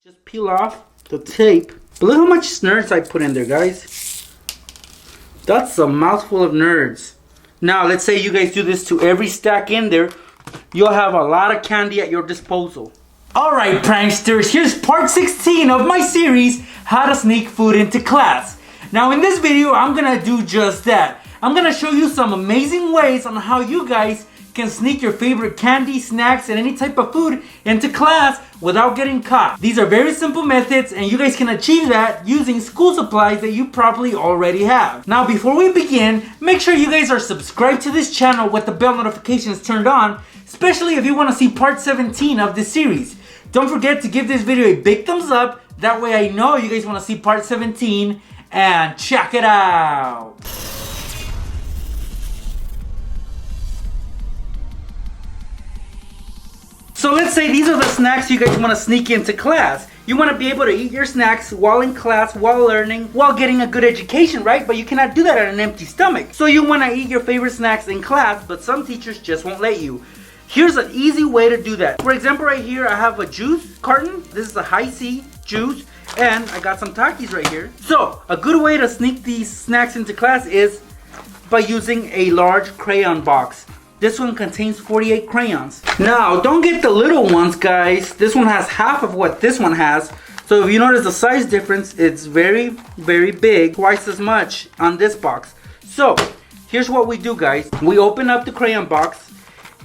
Just peel off the tape. But look how much nerds I put in there, guys. That's a mouthful of nerds. Now, let's say you guys do this to every stack in there. You'll have a lot of candy at your disposal. Alright, pranksters, here's part 16 of my series, How to Sneak Food into Class. Now, in this video, I'm gonna do just that. I'm gonna show you some amazing ways on how you guys can sneak your favorite candy, snacks, and any type of food into class without getting caught. These are very simple methods, and you guys can achieve that using school supplies that you probably already have. Now, before we begin, make sure you guys are subscribed to this channel with the bell notifications turned on, especially if you want to see part 17 of this series. Don't forget to give this video a big thumbs up, that way I know you guys want to see part 17, and check it out! So let's say these are the snacks you guys want to sneak into class. You want to be able to eat your snacks while in class, while learning, while getting a good education, right? But you cannot do that on an empty stomach. So you want to eat your favorite snacks in class, but some teachers just won't let you. Here's an easy way to do that. For example, right here, I have a juice carton. This is a high C juice, and I got some Takis right here. So a good way to sneak these snacks into class is by using a large crayon box. This one contains 48 crayons. Now, don't get the little ones, guys. This one has half of what this one has. So if you notice the size difference, it's very, very big. Twice as much on this box. So, here's what we do, guys. We open up the crayon box.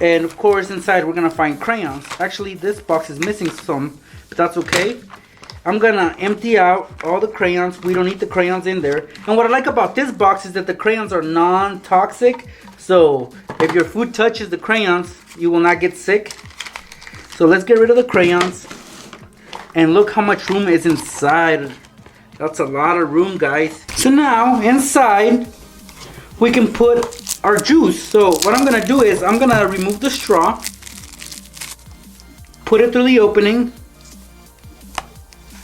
And of course, inside we're going to find crayons. Actually, this box is missing some, but that's okay. I'm going to empty out all the crayons. We don't need the crayons in there. And what I like about this box is that the crayons are non-toxic. So if your food touches the crayons, you will not get sick. So let's get rid of the crayons. And look how much room is inside. That's a lot of room, guys. So now inside we can put our juice. So what I'm going to do is I'm going to remove the straw. Put it through the opening.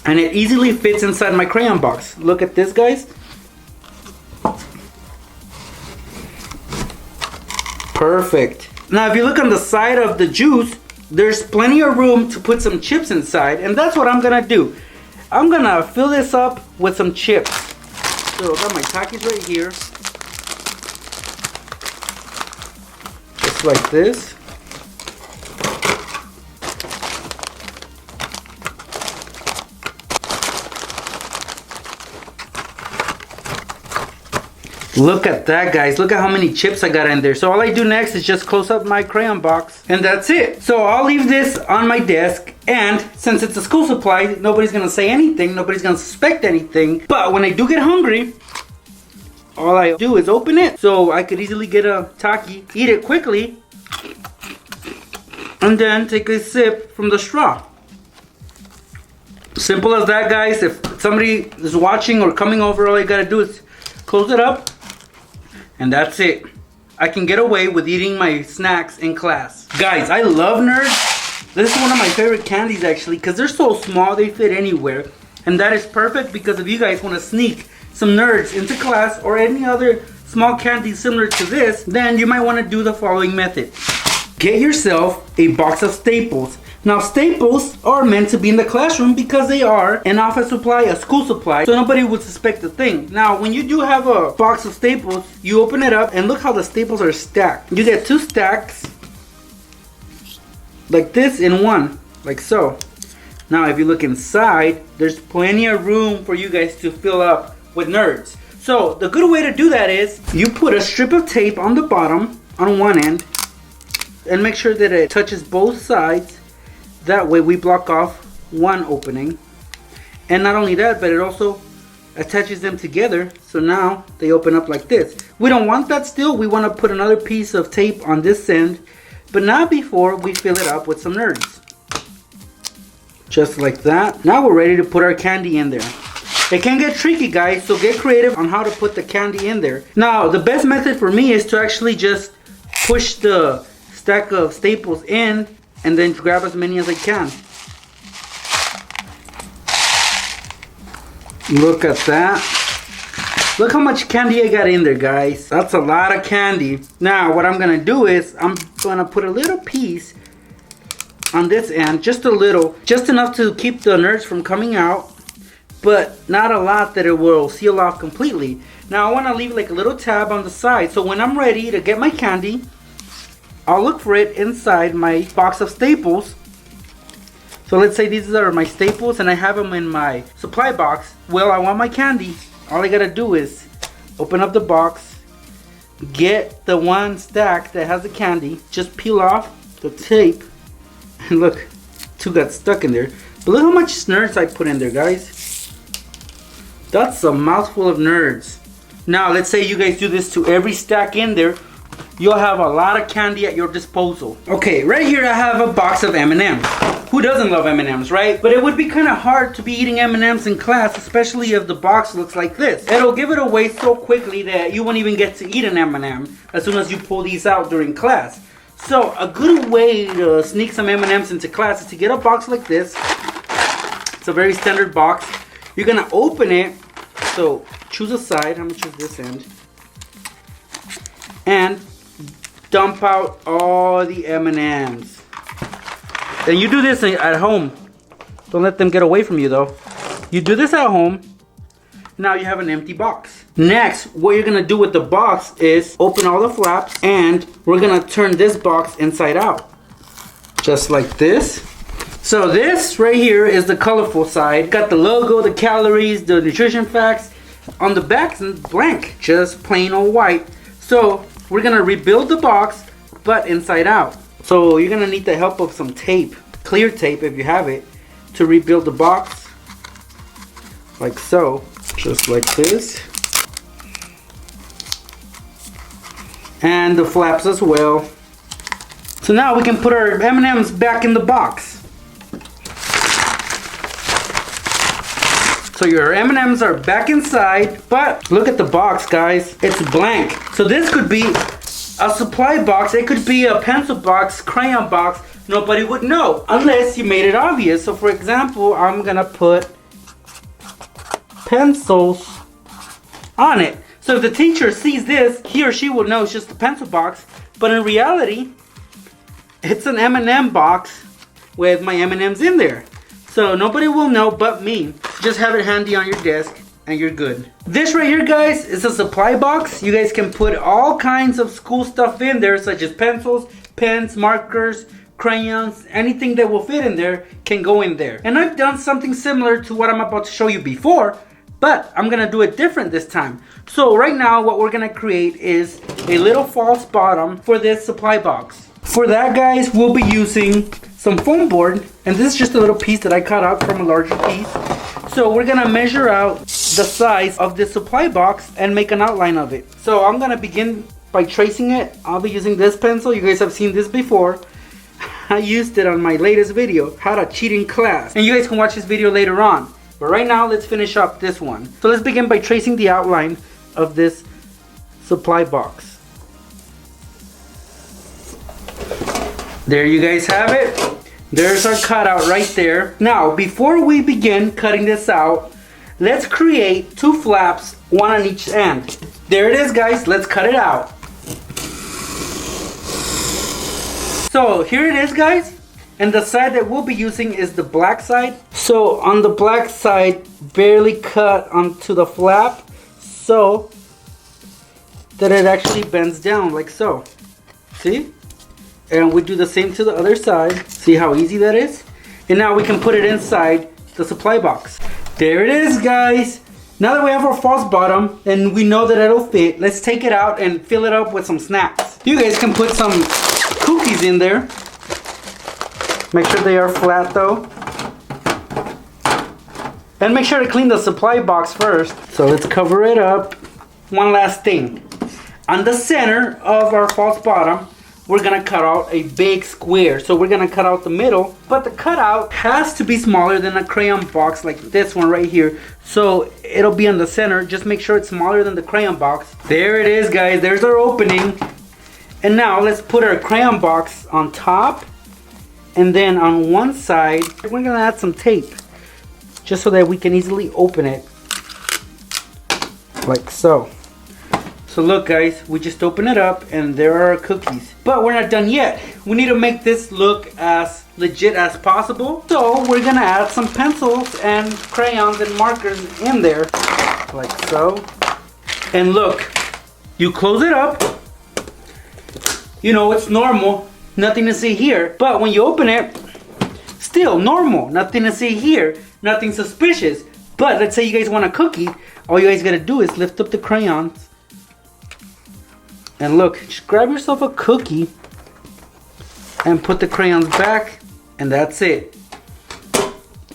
And it easily fits inside my crayon box. Look at this, guys. Perfect. Now if you look on the side of the juice, there's plenty of room to put some chips inside, and that's what I'm gonna do. I'm gonna fill this up with some chips. So I got my Takis right here. Just like this. Look at that, guys. Look at how many chips I got in there. So all I do next is just close up my crayon box, and that's it. So I'll leave this on my desk, and since it's a school supply, nobody's gonna say anything, nobody's gonna suspect anything. But when I do get hungry, all I do is open it. So I could easily get a Taki, eat it quickly, and then take a sip from the straw. Simple as that, guys. If somebody is watching or coming over, all you gotta do is close it up. And that's it. I can get away with eating my snacks in class. Guys, I love nerds. This is one of my favorite candies, actually, because they're so small, they fit anywhere. And that is perfect because if you guys want to sneak some nerds into class or any other small candy similar to this, then you might want to do the following method. Get yourself a box of staples. Now, staples are meant to be in the classroom because they are an office supply, a school supply, so nobody would suspect a thing. Now, when you do have a box of staples, you open it up and look how the staples are stacked. You get 2 stacks like this in one, like so. Now, if you look inside, there's plenty of room for you guys to fill up with nerds. So, the good way to do that is you put a strip of tape on the bottom, on one end, and make sure that it touches both sides. That way we block off one opening. And not only that, but it also attaches them together. So now they open up like this. We don't want that still. We want to put another piece of tape on this end. But not before we fill it up with some nerds. Just like that. Now we're ready to put our candy in there. It can get tricky, guys, so get creative on how to put the candy in there. Now, the best method for me is to actually just push the stack of staples in and then grab as many as I can. Look at that. Look how much candy I got in there, guys. That's a lot of candy. Now, what I'm gonna do is I'm gonna put a little piece on this end, just a little, just enough to keep the nerds from coming out, but not a lot that it will seal off completely. Now I want to leave like a little tab on the side, so when I'm ready to get my candy, I'll look for it inside my box of staples. So let's say these are my staples and I have them in my supply box. Well, I want my candy. All I gotta do is open up the box, get the one stack that has the candy, just peel off the tape, and look, 2 got stuck in there. But look how much nerds I put in there, guys. That's a mouthful of nerds. Now let's say you guys do this to every stack in there, you'll have a lot of candy at your disposal. Okay, right here I have a box of M&Ms. Who doesn't love M&Ms, right? But it would be kind of hard to be eating M&Ms in class, especially if the box looks like this. It'll give it away so quickly that you won't even get to eat an M&M as soon as you pull these out during class. So a good way to sneak some M&Ms into class is to get a box like this. It's a very standard box. You're gonna open it, so choose a side. I'm gonna choose this end. And dump out all the M&Ms. And you do this at home. Don't let them get away from you though. You do this at home. Now you have an empty box. Next, what you're gonna do with the box is open all the flaps, and we're gonna turn this box inside out. Just like this. So this right here is the colorful side. Got the logo, the calories, the nutrition facts. On the back, it's blank, just plain old white. So we're gonna rebuild the box, but inside out. So you're gonna need the help of some tape, clear tape if you have it, to rebuild the box. Like so, just like this. And the flaps as well. So now we can put our M&Ms back in the box. So your M&Ms are back inside, but look at the box, guys. It's blank. So this could be a supply box. It could be a pencil box, crayon box. Nobody would know unless you made it obvious. So for example, I'm gonna put pencils on it. So if the teacher sees this, he or she will know it's just a pencil box. But in reality, it's an M&M box with my M&Ms in there. So nobody will know but me. Just have it handy on your desk and you're good. This right here, guys, is a supply box. You guys can put all kinds of school stuff in there, such as pencils, pens, markers, crayons, anything that will fit in there can go in there. And I've done something similar to what I'm about to show you before, but I'm gonna do it different this time. So right now, what we're gonna create is a little false bottom for this supply box. For that, guys, we'll be using some foam board, and this is just a little piece that I cut out from a larger piece. So we're gonna measure out the size of this supply box and make an outline of it. So I'm gonna begin by tracing it. I'll be using this pencil. You guys have seen this before. I used it on my latest video, how to cheat in class. And you guys can watch this video later on. But right now, let's finish up this one. So let's begin by tracing the outline of this supply box. There you guys have it. There's our cutout right there. Now, before we begin cutting this out, let's create 2 flaps, one on each end. There it is, guys. Let's cut it out. So here it is, guys. And the side that we'll be using is the black side. So on the black side, barely cut onto the flap so that it actually bends down like so. See? And we do the same to the other side. See how easy that is? And now we can put it inside the supply box. There it is, guys. Now that we have our false bottom and we know that it'll fit, let's take it out and fill it up with some snacks. You guys can put some cookies in there. Make sure they are flat though. And make sure to clean the supply box first. So let's cover it up. One last thing. On the center of our false bottom, we're gonna cut out a big square. So we're gonna cut out the middle, but the cutout has to be smaller than a crayon box like this one right here. So it'll be on the center. Just make sure it's smaller than the crayon box. There it is, guys. There's our opening. And now let's put our crayon box on top. And then on one side, we're gonna add some tape just so that we can easily open it. Like so. So look, guys, we just open it up and there are our cookies. But we're not done yet. We need to make this look as legit as possible. So we're gonna add some pencils and crayons and markers in there, like so. And look, you close it up. You know, it's normal, nothing to see here. But when you open it, still normal, nothing to see here, nothing suspicious. But let's say you guys want a cookie, all you guys gotta do is lift up the crayons. And look, just grab yourself a cookie and put the crayons back, and that's it.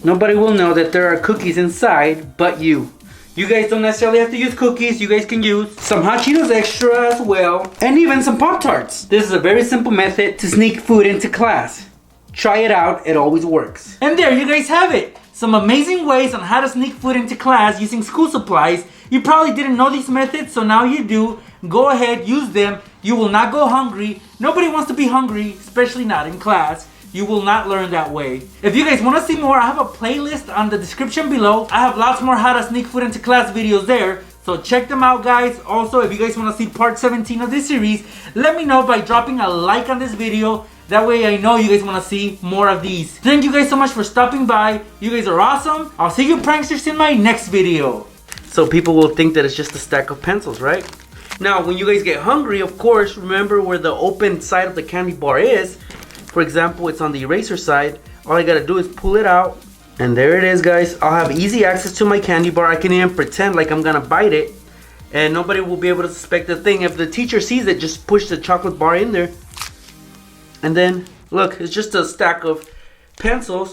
Nobody will know that there are cookies inside but you. You guys don't necessarily have to use cookies. You guys can use some Hot Cheetos Extra as well, and even some Pop-Tarts. This is a very simple method to sneak food into class. Try it out, it always works. And there you guys have it. Some amazing ways on how to sneak food into class using school supplies. You probably didn't know these methods, so now you do. Go ahead, use them. You will not go hungry. Nobody wants to be hungry, especially not in class. You will not learn that way. If you guys want to see more, I have a playlist on the description below. I have lots more how to sneak food into class videos there. So check them out, guys. Also, if you guys want to see part 17 of this series, let me know by dropping a like on this video. That way I know you guys want to see more of these. Thank you guys so much for stopping by. You guys are awesome. I'll see you pranksters in my next video. So people will think that it's just a stack of pencils, right? Now, when you guys get hungry, of course, remember where the open side of the candy bar is. For example, it's on the eraser side. All I gotta do is pull it out. And there it is, guys. I'll have easy access to my candy bar. I can even pretend like I'm gonna bite it. And nobody will be able to suspect a thing. If the teacher sees it, just push the chocolate bar in there. And then, look, it's just a stack of pencils.